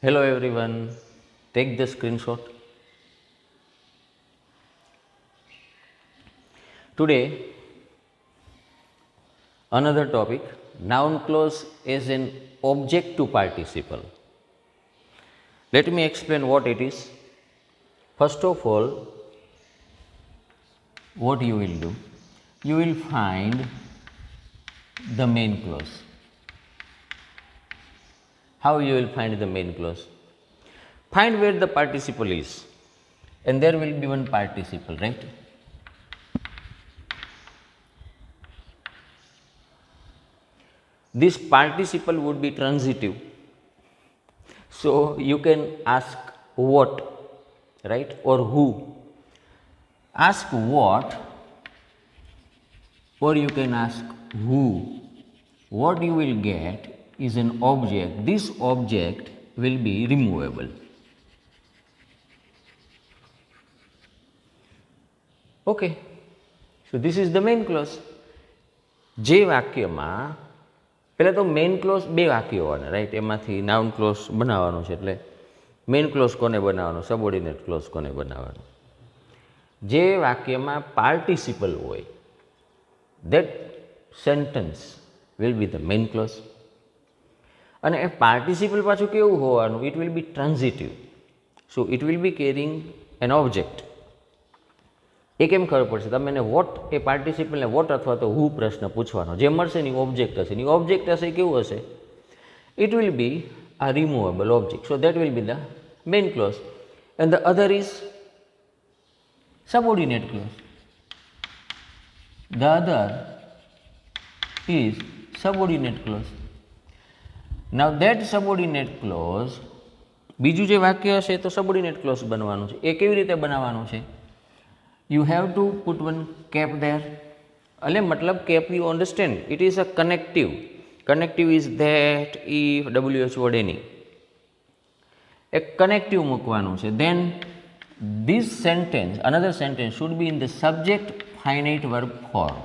Hello everyone, take the screenshot. Today, another topic, noun clause as an object to participle. Let me explain what it is. First of all, what you will do? You will find the main clause. How you will find the main clause? Find where the participle is, and there will be one participle, right? This participle would be transitive. So you can ask what, right, or who. Ask what, or you can ask who. What you will get is an object. This object will be removable. Okay. So this is the main clause. જે વાક્યમાં પહેલાં તો main close બે વાક્યો હોવાના, right? એમાંથી noun close બનાવવાનું છે, એટલે મેઇન ક્લોઝ કોને બનાવવાનો, સબઓર્ડિનેટ ક્લોઝ કોને બનાવવાનો? જે વાક્યમાં પાર્ટિસિપલ હોય, that sentence will be the main clause. અને એ પાર્ટિસિપલ પાછું કેવું હોવાનું? It will be transitive. So it will be carrying an object. એ કેમ ખબર પડશે? તમે એને વોટ, એ પાર્ટિસિપલને વોટ અથવા તો હુ પ્રશ્ન પૂછવાનો, જે મળશે એની ઓબ્જેક્ટ હશે. એની ઓબ્જેક્ટ હશે કેવું હશે? It will be a removable object. So that will be the main clause. And the other is subordinate clause. The other is subordinate clause. Now that subordinate clause, બીજું જે વાક્ય હશે તો સબઓર્ડિનેટ ક્લોઝ બનવાનું છે. એ કેવી રીતે બનાવવાનું છે? You have to put one cap there. એટલે મતલબ cap, you understand, it is a connective. Connective is that, if, WH word any. એક connective મૂકવાનું છે. Then this sentence, another sentence should be in the subject finite verb form.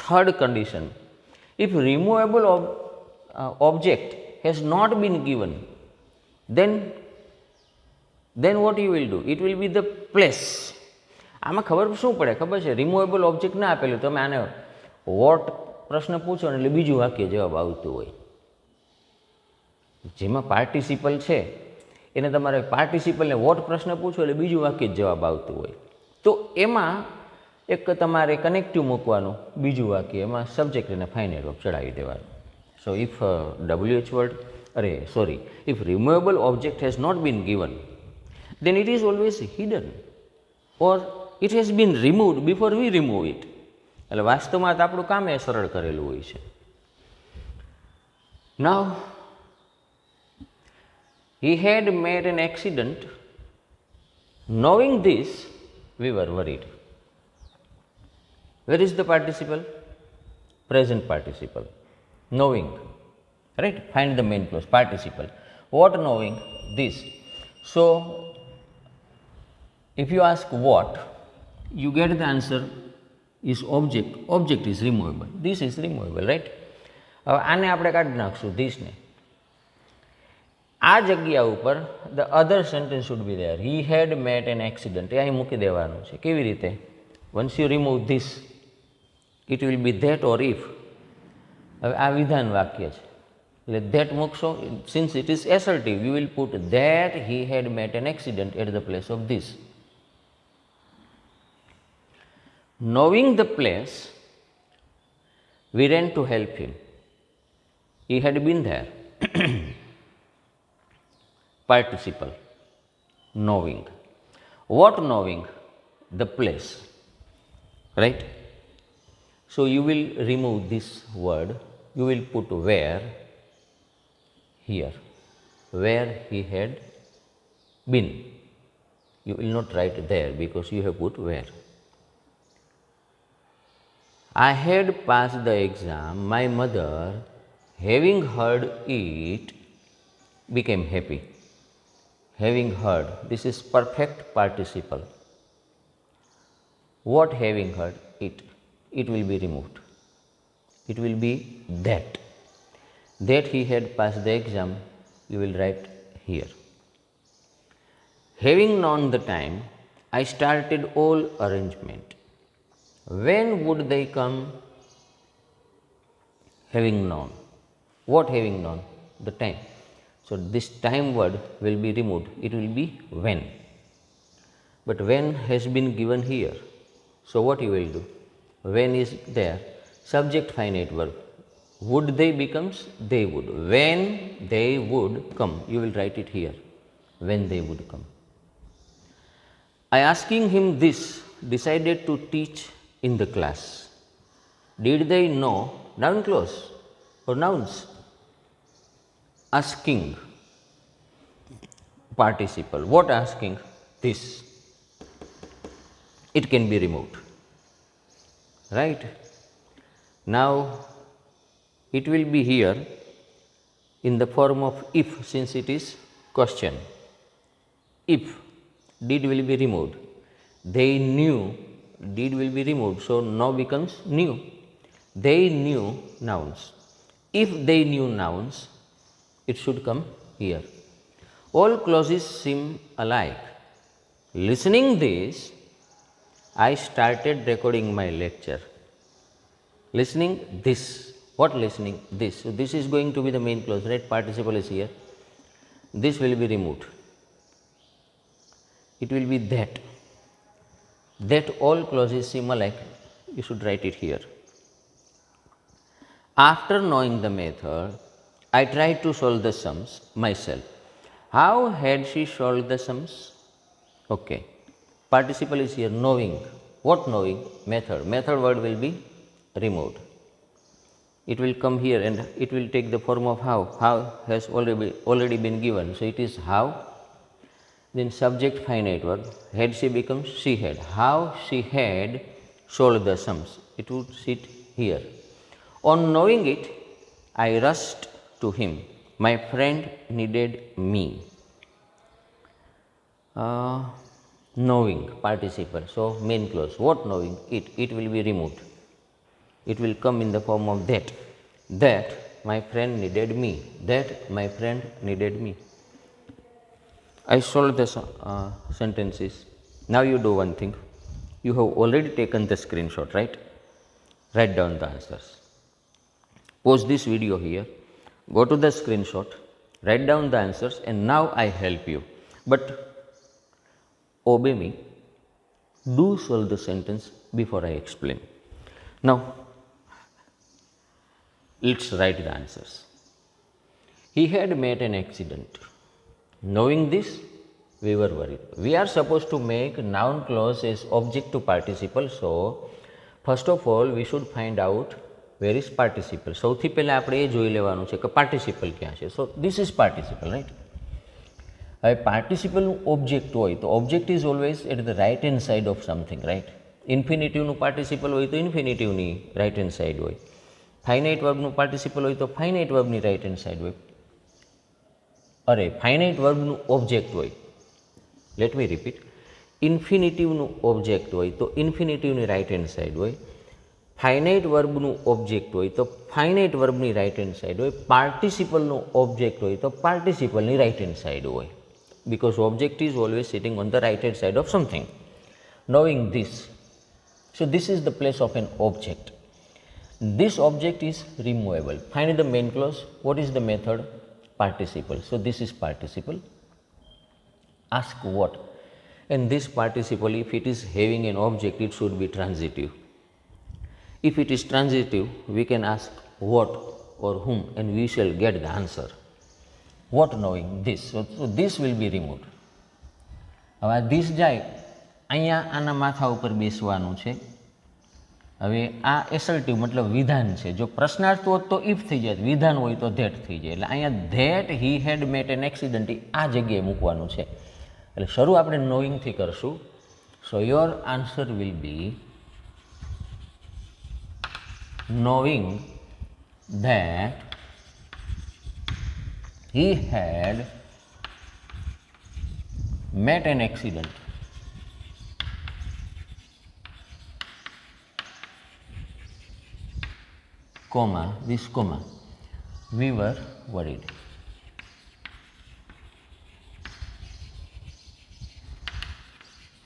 Third condition, if removable object has not been given, then what you will do? It will be the place. આમાં ખબર શું પડે? ખબર છે, removable object ના આપેલું, તમે આને વોટ પ્રશ્ન પૂછો ને એટલે બીજું વાક્ય જવાબ આવતું હોય. જેમાં પાર્ટિસિપલ છે એને તમારે પાર્ટિસિપલને વોટ પ્રશ્ન પૂછો એટલે બીજું વાક્ય જ જવાબ આવતું હોય. તો એમાં એક તમારે કનેક્ટિવ મૂકવાનું, બીજું વાક્ય, એમાં સબ્જેક્ટ અને ફાઇનાઇટ વર્બ ચડાવી દેવાનું. સો if WH word, if removable object has not been given, then it is always hidden or it has been removed before we remove it. એટલે વાસ્તવમાં તો આપણું કામ એ સરળ કરેલું હોય છે. Now he had met an accident. Knowing this, we were worried. Where is the participle? Present participle. Knowing, right? Find the main clause, participle. What knowing? This. So if you ask what, you get the answer is object. Object is removable. This is removable, right? હવે આને આપણે કાઢી નાખશું, ધીસને. આ જગ્યા ઉપર the other sentence should be there. He had met an accident. એ અહીં મૂકી દેવાનું છે. કેવી રીતે? Once you remove this, it will be that or if. હવે આ વિધાન વાક્ય છે એટલે that મૂકશો. Since it is assertive, you will put that he had met an accident at the place of this. Knowing the place, we ran to help him. He had been there. Participle. Knowing. What knowing? The place. Right? So you will remove this word. You will put where here. Where he had been. You will not write there because you have put where. I had passed the exam. My mother, having heard it, became happy. Having heard, this is perfect participle. What having heard? It will be removed. it will be that. That he had passed the exam, you will write here. Having known the time, I started all arrangement. When would they come? Having known. What having known? The time. So this time word will be removed. It will be when. But when has been given here. So what you will do? When is there? Subject finite verb. Would they becomes they would. When they would come. You will write it here. When they would come. I asking him this, decided to teach in the class. Did they know? Noun clause or nouns? Asking. Participle. What asking? This. It can be removed. Right? Now, it will be here in the form of if, since it is question. If, did will be removed. They knew, did will be removed. So, now becomes knew. They knew nouns. If they knew nouns, it should come here. All clauses seem alike. Listening this, I started recording my lecture. Listening this. What listening? This. So, this is going to be the main clause, right? Participle is here. This will be removed. It will be that. That all clauses seem alike. You should write it here. After knowing the method, I tried to solve the sums myself. How had she solved the sums? Okay. Participle is here, knowing. What knowing? Method. Method word will be removed. It will come here and it will take the form of how. How has already been given. So, it is how. Then subject finite verb. Had she becomes she had. How she had solved the sums. It would sit here. On knowing it, I rushed to him. My friend needed me. Knowing, participle. So, main clause. What knowing? It will be removed. It will come in the form of that. That my friend needed me. That my friend needed me. I solved the sentences. Now you do one thing. You have already taken the screenshot, right? Write down the answers. Pause this video here. Go to the screenshot. Write down the answers and now I help you. But obey me. Do solve the sentence before I explain. Now, let's write the answers. He had met an accident. Knowing this, we were worried. We are supposed to make noun clause as object to participle. So, first of all, we should find out where is participle. સૌથી પહેલા આપણે એ જોઈ લેવાનું છે કે participle ક્યાં છે. So this is participle, right. હવે પાર્ટિસિપલનું ઓબ્જેક્ટ હોય તો object is always at the right hand side of something, right. ઇન્ફિનિટિવનું પાર્ટિસિપલ હોય તો ઇન્ફિનિટિવની રાઇટ હેન્ડ સાઇડ હોય. ફાઇનાઇટ વર્બનું પાર્ટિસિપલ હોય તો ફાઇનાઇટ વર્બની રાઇટ હેન્ડ સાઇડ હોય. ફાઇનાઇટ વર્બનું ઓબ્જેક્ટ હોય, લેટ મી રિપીટ, ઇન્ફિનિટિવનું ઓબ્જેક્ટ હોય તો ઇન્ફિનિટિવની રાઇટ હેન્ડ સાઇડ હોય. ફાઇનાઇટ વર્બનું ઓબ્જેક્ટ હોય તો ફાઇનાઇટ વર્બની રાઇટ હેન્ડ સાઇડ હોય. પાર્ટિસિપલનું ઓબ્જેક્ટ હોય તો પાર્ટિસિપલની રાઇટ હેન્ડ સાઇડ હોય. Because object is always sitting on the right hand side of something. Knowing this, so this is the place of an object. This object is removable. Find the main clause. What is the method? Participle. So this is participle. Ask what? And this participle, if it is having an object, it should be transitive. If it is transitive, we can ask what or whom and we shall get the answer. What knowing this? So this will be removed. હવે this જાય અહીંયા આના માથા ઉપર બેસવાનું છે. હવે આ એસર્ટિવ મતલબ વિધાન છે. જો પ્રશ્નાર્થ હોત તો ઇફ થઈ જાય, વિધાન હોય તો ધેટ થઈ જાય. એટલે અહીંયા that he had met an accident આ જગ્યાએ મૂકવાનું છે. એટલે શરૂ આપણે નોઈંગથી કરશું. So your answer will be knowing that he had met an accident. comma, this comma, we were worried.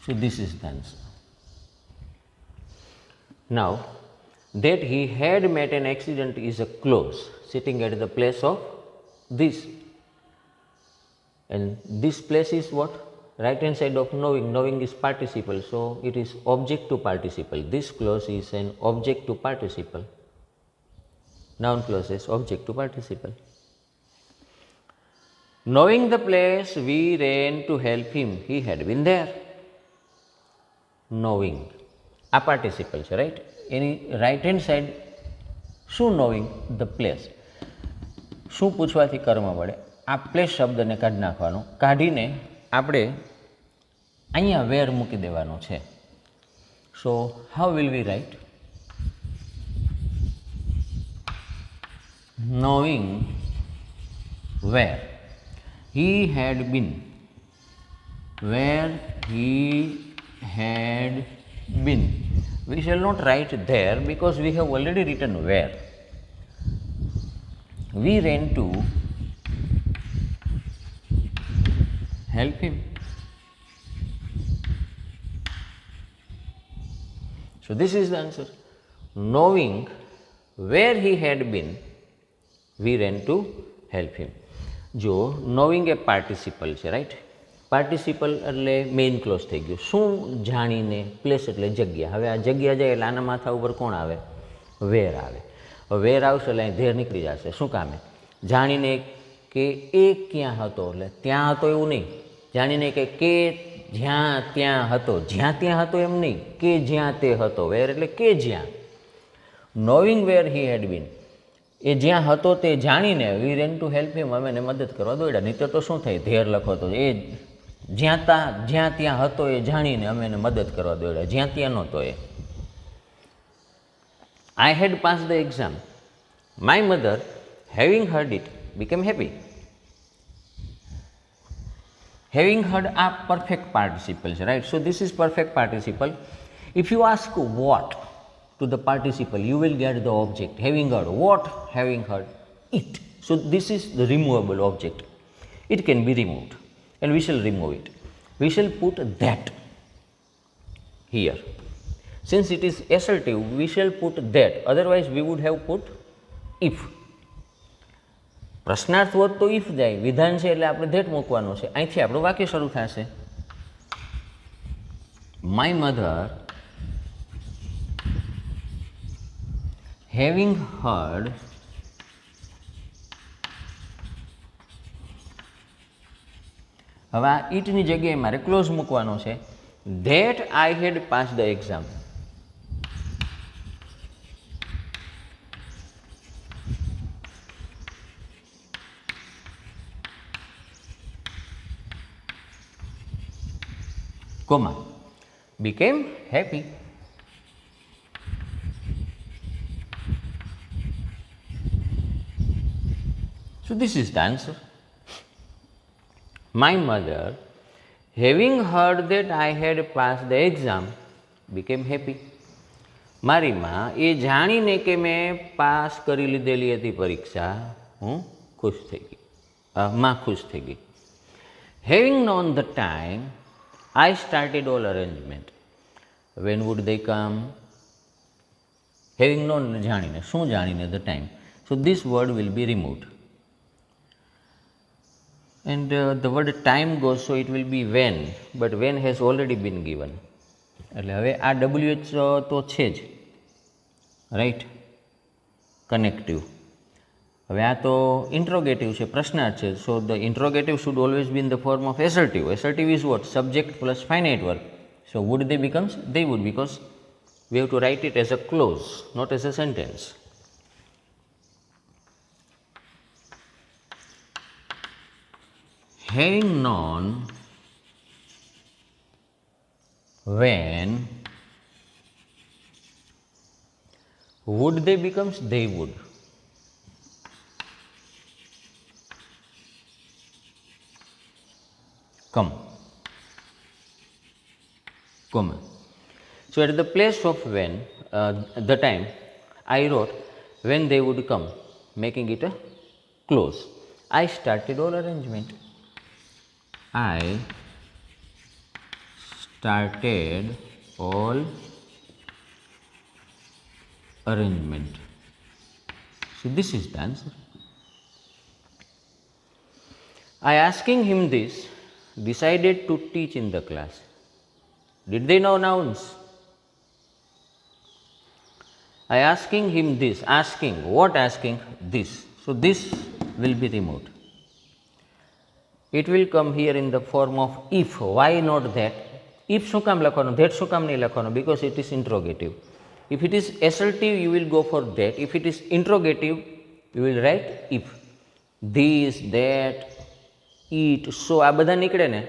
So this is the answer. Now, that he had met an accident is a clause sitting at the place of this. And this place is what? Right hand side of knowing. Knowing is participle. So it is object to participle. This clause is an object to participle. Noun clause is object to participle. Knowing the place, we ran to help him. He had been there. Knowing. આ participle છે, right? એની right hand side શું knowing? The place. શું પૂછવાથી કર્મ વડે આ place શબ્દને કાઢી નાખવાનો, કાઢીને આપણે અહીંયા વેર મૂકી દેવાનો છે. So how will we write? knowing where he had been, where he had been. We shall not write there because we have already written where. We ran to help him. So this is the answer. Knowing where he had been, we ran to help him. જો knowing એ participle છે, right? Participle એટલે main close થઈ ગયું. શું જાણીને? Place એટલે જગ્યા. હવે આ જગ્યા જાય એટલે આના માથા ઉપર કોણ આવે? વેર આવે. વેર આવશે એટલે અહીં ધેર નીકળી જશે. શું કામે? જાણીને કે એ ક્યાં હતો એટલે ત્યાં હતો એવું નહીં. જાણીને કે જ્યાં ત્યાં હતો, જ્યાં ત્યાં હતો એમ નહીં, કે જ્યાં તે હતો. વેર એટલે કે જ્યાં. નોવિંગ વેર હી હેડ બીન, એ જ્યાં હતો તે જાણીને વી રેન ટુ હેલ્પ હિમ, અમે એને મદદ કરવા દોડ્યા. નહીં તો શું થાય? ધેર લખો તો એ જ્યાં ત્યાં હતો એ જાણીને અમે એને મદદ કરવા દોડ્યા. જ્યાં ત્યાં નહોતો એ. I had passed the exam. My mother, having heard it, became happy. Having heard are perfect participles, right? So this is perfect participle. If you ask what to the participle, you will get the object. Having heard. What? Having heard. It. So this is the removable object. It can be removed. And we shall remove it. We shall put that here. Since it is assertive, we shall put that. Otherwise, we would have put if. પ્રશ્નાર્થ હોત તો if જાય. વિધાન છે એટલે આપણે that મૂકવાનું છે. અહીંથી આપણું વાક્ય શરૂ થશે. માય મધર having heard હવે આ ઇટની જગ્યાએ મારે ક્લોઝ મૂકવાનો છે. That I had pass the exam. comma became happy. So this is the answer. My mother, having heard that I had passed the exam, became happy. મારી માં એ જાણીને કે મેં પાસ કરી લીધેલી હતી પરીક્ષા, હું ખુશ થઈ ગઈ. માં ખુશ થઈ ગઈ. Having known the time, I started all arrangement. When would they come? Having known જાણીને. શું જાણીને? The time. So this word will be removed. And the word time goes, so it will be when, but when has already been given. એટલે હવે આ WH તો છે જ, right? Connective. હવે આ તો ઇન્ટ્રોગેટિવ છે, પ્રશ્નાર્થ છે. So the interrogative should always be in the form of assertive. Assertive is what? Subject plus finite verb. So would they becomes they would, because we have to write it as a clause, not as a sentence. Having known when, would they becomes they would. Come, comma. So at the place of when, the time, I wrote when they would come, making it a clause. I started all arrangement. I started all arrangement. So this is the answer. I asking him this, decided to teach in the class. Did they know nouns? I asking him this, asking, what asking? This. So this will be removed. It will come here in the form of if. Why not that? If શું કામ લખવાનું, that શું કામ નહીં લખવાનું? Because it is interrogative. If it is assertive, you will go for that. If it is interrogative, you will write if. This, that, it, so આ બધા નીકળે ને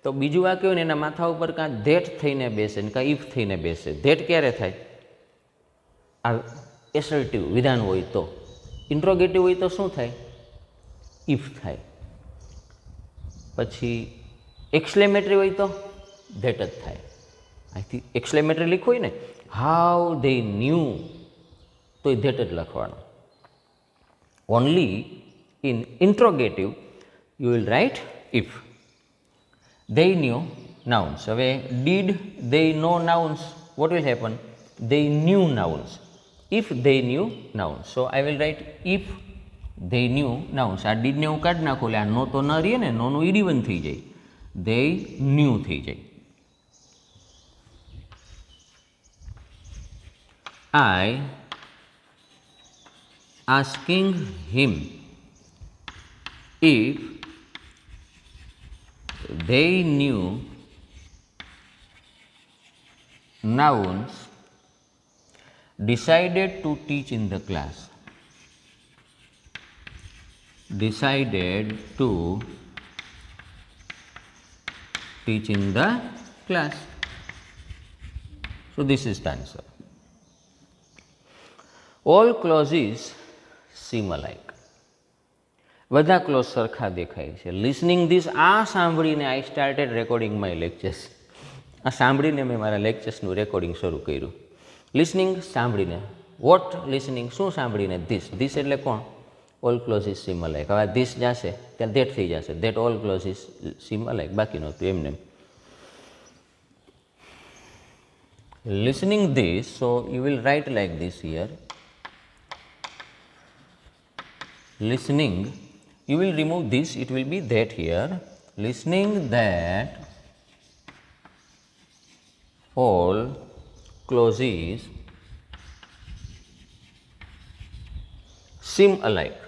તો બીજું વાક્ય હોય ને એના માથા ઉપર કાં that થઈને બેસે ને કાં if થઈને બેસે. that ક્યારે થાય? આ એસર્ટિવ વિધાન હોય તો. ઇન્ટ્રોગેટિવ હોય તો શું થાય? if થાય. પછી એક્સક્લેમેટરી હોય તો that જ થાય. અહીંથી એક્સક્લેમેટરી લીખવું હોય ને, હાઉ they knew, તો એ that જ લખવાનું. Only in interrogative you will write if. They knew nouns. હવે did they know nouns? What will happen? They knew nouns. If they knew nouns. So I will write if they knew nouns. આ did ને હું કાઢી નાખું એટલે આ નો તો ન રહીએ ને, નોનું ed1 થઈ જાય. They knew થઈ જાય. I asking him if they knew nouns, decided to teach in the class. Decided to teach in the class. So this is the answer. All clauses seem alike. બધા close સરખા દેખાય છે. Listening this, આ સાંભળીને I started recording my lectures. આ સાંભળીને મેં મારા લેક્ચર્સનું રેકોર્ડિંગ શરૂ કર્યું. લિસનિંગ સાંભળીને. વોટ લિસનિંગ, શું સાંભળીને? ધીસ. ધીસ એટલે કોણ? All closes seem alike. હવે ધીસ જશે ત્યાં ધેટ થઈ જશે. That all closes seem alike. બાકી નહોતું એમને. Listening this, so you will write like this here. Listening, you will remove this, it will be that here. Listening that all clauses seem alike.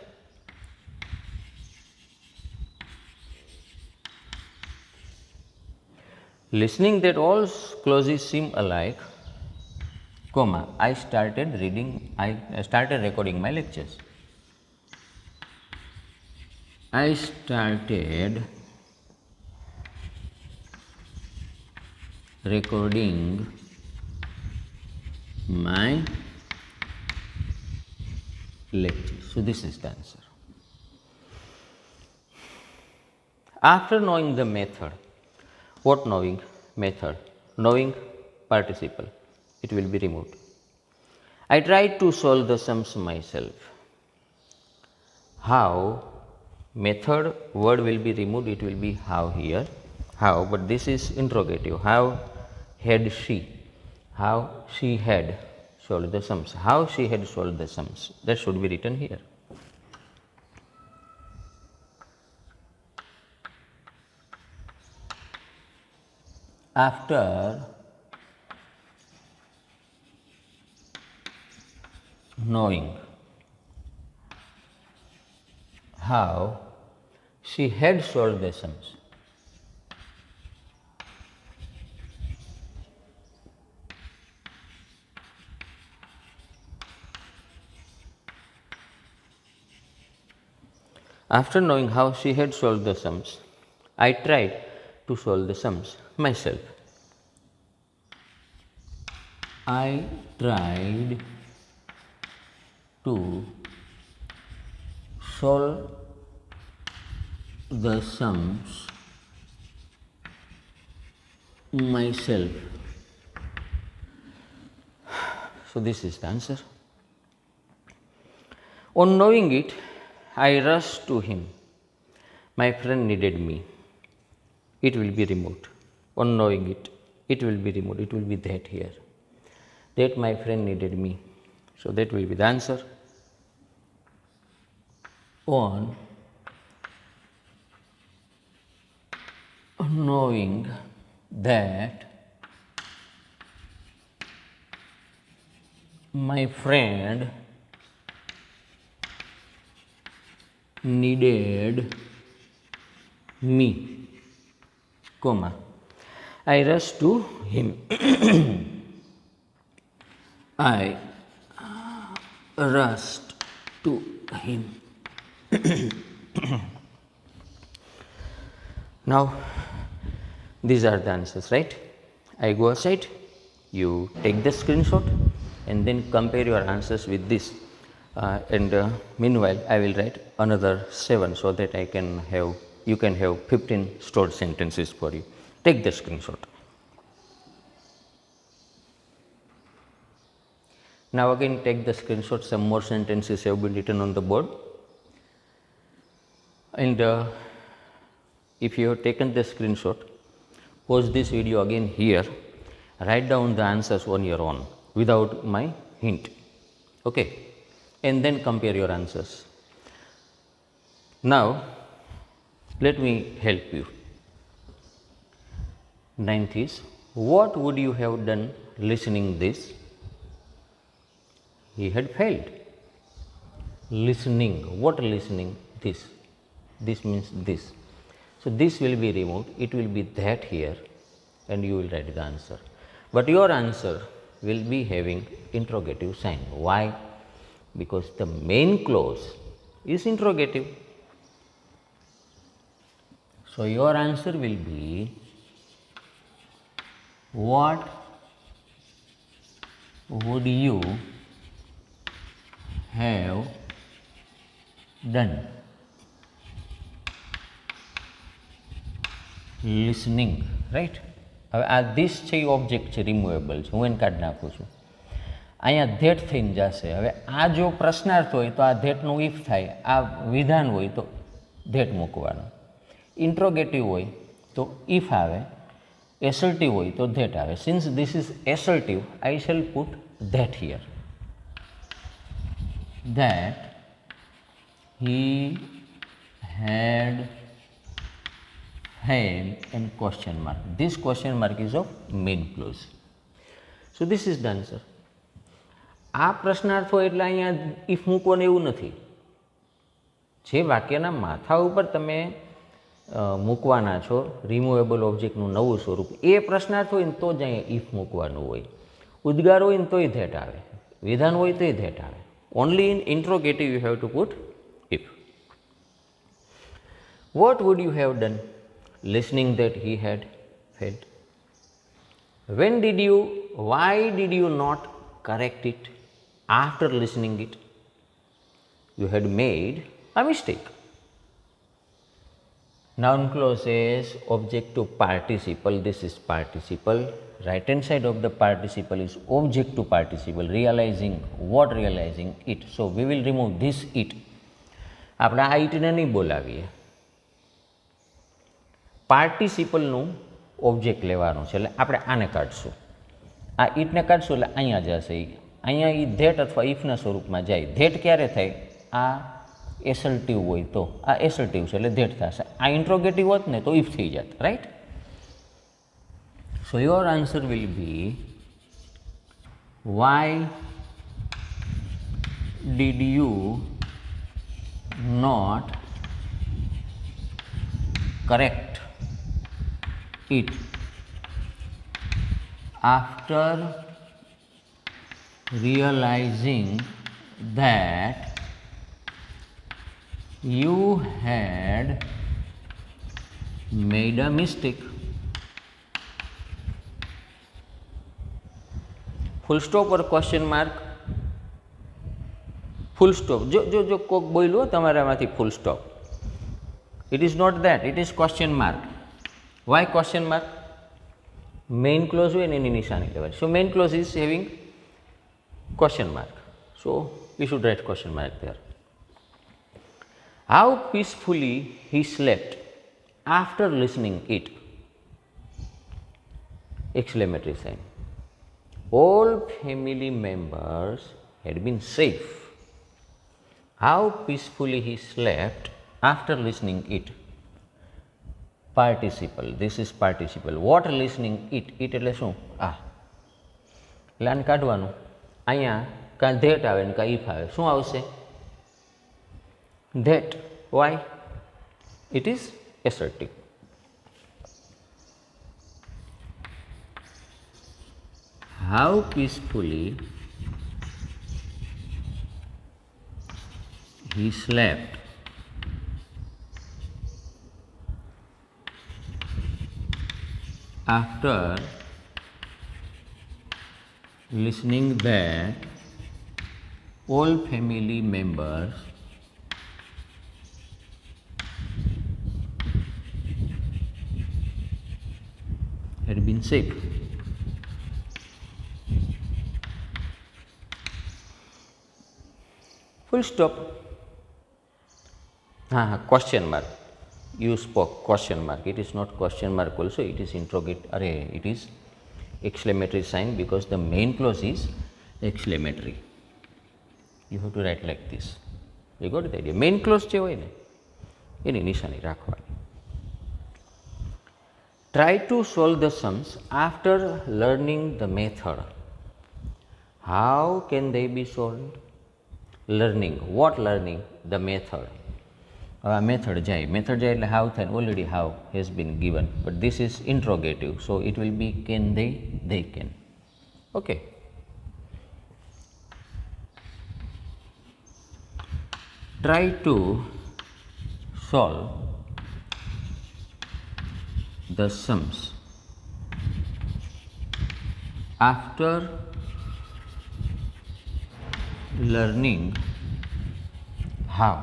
Listening that all clauses seem alike, comma, I started recording my lectures. I started recording my lecture. So this is the answer. After knowing the method, what knowing? Method. Knowing participle, it will be removed. I tried to solve the sums myself. How? Method word will be removed, it will be how here. How, but this is interrogative. How had she? How she had solved the sums. How she had solved the sums. That should be written here. After knowing how she had solved the sums, after knowing how she had solved the sums, I tried to solve the sums myself. I tried to solve the sums myself. So this is the answer. On knowing it, I rushed to him. My friend needed me. It will be removed. On knowing it, it will be removed. It will be that here. That my friend needed me. So that will be the answer. On knowing that my friend needed me, comma, I rushed to him. I rushed to him. Now, these are the answers, right? I go aside, you take the screenshot and then compare your answers with this. Meanwhile, I will write another 7 so that you can have 15 stored sentences for you. Take the screenshot. Now again take the screenshot, some more sentences have been written on the board. And if you have taken the screenshot, pause this video again here, write down the answers on your own without my hint, okay, and then compare your answers. Now let me help you. 9th is, what would you have done listening this? He had failed. Listening, what listening? This means this. So this will be removed, it will be that here, and you will write the answer. But your answer will be having interrogative sign. Why? Because the main clause is interrogative. So your answer will be, what would you have done listening, right? હવે આ this છે એ object છે, removable છે, હું એને કાઢી નાખું છું. અહીંયા ધેટ થઈને જશે. હવે આ જો પ્રશ્નાર્થ હોય તો આ ધેટનું ઇફ થાય, આ વિધાન હોય તો ધેટ મૂકવાનું, ઇન્ટ્રોગેટિવ હોય તો ઇફ આવે, એસર્ટિવ હોય તો ધેટ આવે. Since this is assertive, I shell put that here. That he had and question mark. This question mark is of main clause. So this is the answer. આ પ્રશ્નાર્થ હોય એટલે અહીંયા ઇફ મૂકવાનું એવું નથી. જે વાક્યના માથા ઉપર તમે મૂકવાના છો રિમૂવેબલ ઓબ્જેક્ટનું નવું સ્વરૂપ, એ પ્રશ્નાર્થ હોય ને તો જ અહીંયા ઇફ મૂકવાનું હોય. ઉદ્ગાર હોય ને તોય ધેટ આવે, વિધાન હોય તોય ધેટ આવે. Only in interrogative you have to put if. What would you have done listening that he had failed? Why did you not correct it after listening it? You had made a mistake. Noun clause is object to participle. This is participle. Right hand side of the participle is object to participle. Realizing, what realizing? It. So we will remove this it. આપણે આ ઇટને નહીં બોલાવીએ. પાર્ટિસિપલનું object લેવાનું છે એટલે આપણે આને કાઢશું. આ ઇટને કાઢશું એટલે અહીંયા જશે. અહીંયા એ ધેટ અથવા ઇફના સ્વરૂપમાં જાય. ધેટ ક્યારે થાય? આ એસર્ટિવ હોય તો, આ એસર્ટિવ છે એટલે ધેટ થશે. આ ઇન્ટ્રોગેટિવ હોત ને તો ઇફ થઈ જાત, right? So your answer will be, why did you not correct it after realizing that you had made a mistake? Full stop or question mark? Full stop. જો કોક બોલ્યું તમારામાંથી full stop, it is not that, it is question mark. Why question mark? Main clause હોય ને એની નિશાની લેવાય. So main clause is having question mark, so we should write question mark there. How peacefully he slept after listening it. Exclamatory sign. All family members had been safe. How peacefully he slept after listening it. Participle. This is participle. What listening it? It એટલે શું? એટલે આને કાઢવાનું. અહીંયા કાં that આવે ને કાં ઇફ આવે. શું આવશે? That. Why? It is assertive. How peacefully he slept after listening that all family members had been safe. Full stop. Question mark. You spoke question mark. It is not question mark also, it is it is exclamatory sign because the main clause is exclamatory. You have to write like this. You got the idea? Main clause જે હોય ને એની નિશાની રાખવાની. Try to solve the sums after learning the method. How can they be solved? Learning. What learning? The method. Method જાય એટલે how થાય, already how has been given, but this is interrogative, so it will be can they can. Okay. Try to solve the sums after learning how.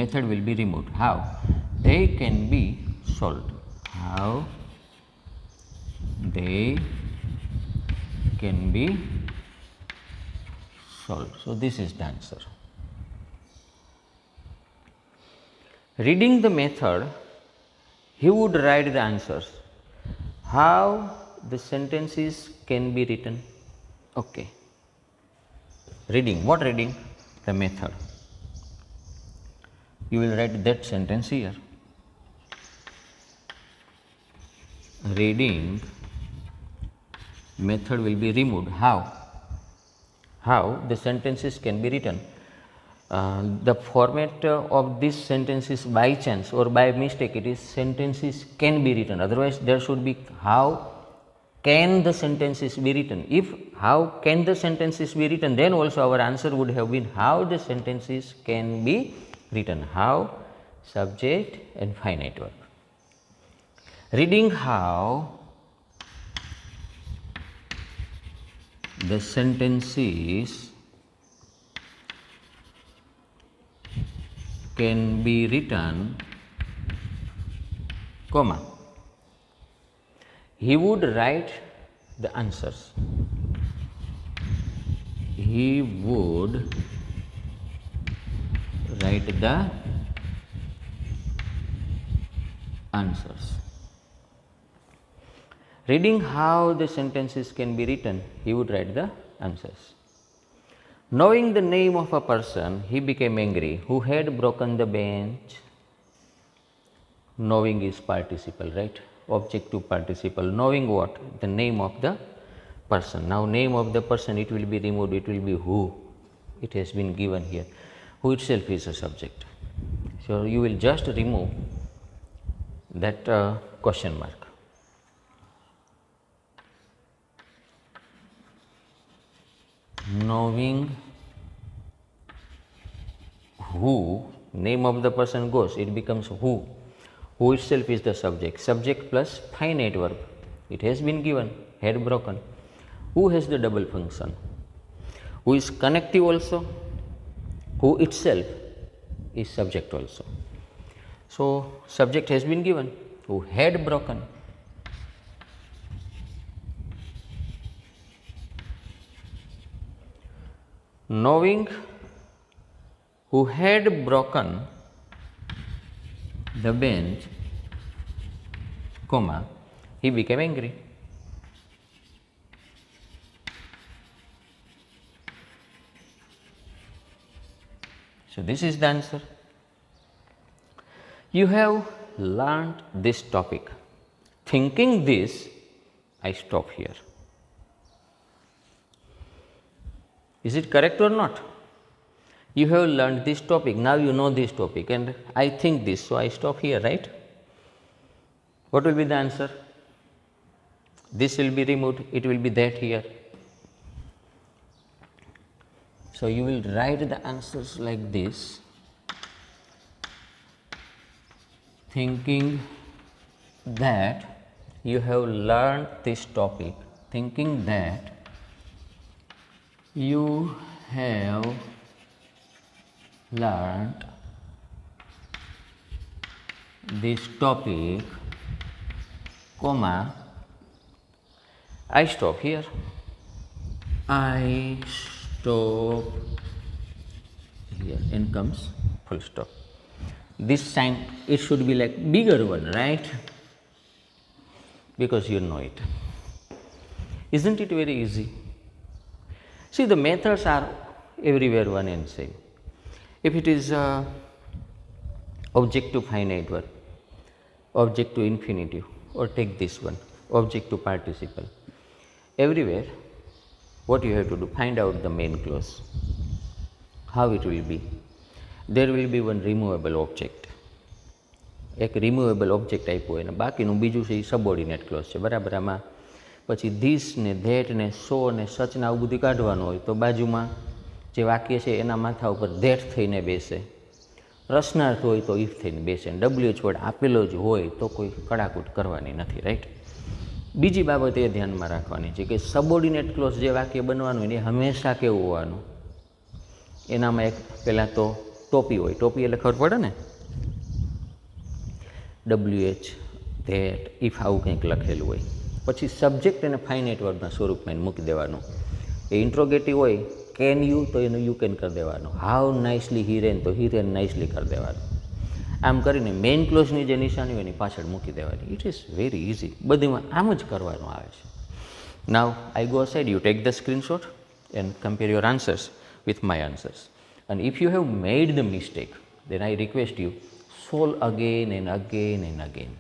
Method will be removed. How they can be solved. How they can be solved. So this is the answer. Reading the method, he would write the answers. How the sentences can be written. Okay. Reading. What reading? The method. You will write that sentence here. Reading method will be removed. How? How the sentences can be written. The format of this sentence is by chance or by mistake. It is sentences can be written. Otherwise, there should be how can the sentences be written. If how can the sentences be written, then also our answer would have been how the sentences can be written. How, subject and finite verb. Reading how the sentences can be written, comma, he would write the answers. He would write the answers. Reading how the sentences can be written, he would write the answers. Knowing the name of a person, he became angry who had broken the bench. Knowing is participle, right? Objective participle. Knowing what? The name of the person. Now name of the person, it will be removed, it will be who. It has been given here. Who itself is a subject. So you will just remove that question mark. Knowing who, name of the person goes, it becomes who. Who itself is the subject. Subject plus finite verb. It has been given, had broken. Who has the double function? Who is connective also. Who itself is subject also. So subject has been given, who had broken. Knowing who had broken the bench, comma, he became angry. So this is the answer. You have learned this topic. Thinking this, I stop here. Is it correct or not? You have learned this topic, now you know this topic, and I think this, so I stop here, right? What will be the answer? This will be removed, it will be that here. So you will write the answers like this. Thinking that you have learned this topic, thinking that you have learned this topic, comma, I stop here. I stop here and comes full stop. This sign, it should be like bigger one, right? Because you know it. Isn't it very easy? See, the methods are everywhere one and same. If it is object to finite verb, object to infinitive, or take this one, object to participle, everywhere what you have to do, find out the main clause. How it will be? There will be one removable object. એક removable object આપ્યો હોય ને બાકીનું બીજું છે એ subordinate close છે, બરાબર. આમાં પછી ધીસ ને ધેટ ને સો ને સચ ને આવું બધું કાઢવાનું હોય તો બાજુમાં જે વાક્ય છે એના માથા ઉપર ધેટ થઈને બેસે, પ્રશ્નાર્થ હોય તો ઇફ થઈને બેસે, ડબલ્યુએચ વર્ડ આપેલો જ હોય તો કોઈ કડાકૂટ કરવાની નથી, રાઈટ. બીજી બાબત એ ધ્યાનમાં રાખવાની છે કે સબઓર્ડિનેટ ક્લોઝ જે વાક્ય બનવાનું હોય એ હંમેશા કેવું હોવાનું, એનામાં એક પહેલાં તો ટોપી હોય, ટોપી એટલે ખબર પડે ને, ડબલ્યુએચ ધેટ ઇફ આવું કંઈક લખેલું હોય. પછી સબ્જેક્ટ અને ફાઇનાઇટ વર્બના સ્વરૂપમાં એને મૂકી દેવાનું. એ ઇન્ટ્રોગેટિવ હોય, કેન યુ તો એનું યુ કેન કરી દેવાનું, હાઉ નાઇસલી હી રેન તો હી રેન નાઇસલી કરી દેવાનું. આમ કરીને મેઇન ક્લોઝની જે નિશાની હોય એની પાછળ મૂકી દેવાની. ઇટ ઇઝ વેરી ઇઝી, બધીમાં આમ જ કરવાનું આવે છે. Now I go aside, you take the screenshot and compare your answers with my answers. And if you have made the mistake, then I request you solve again and again and again.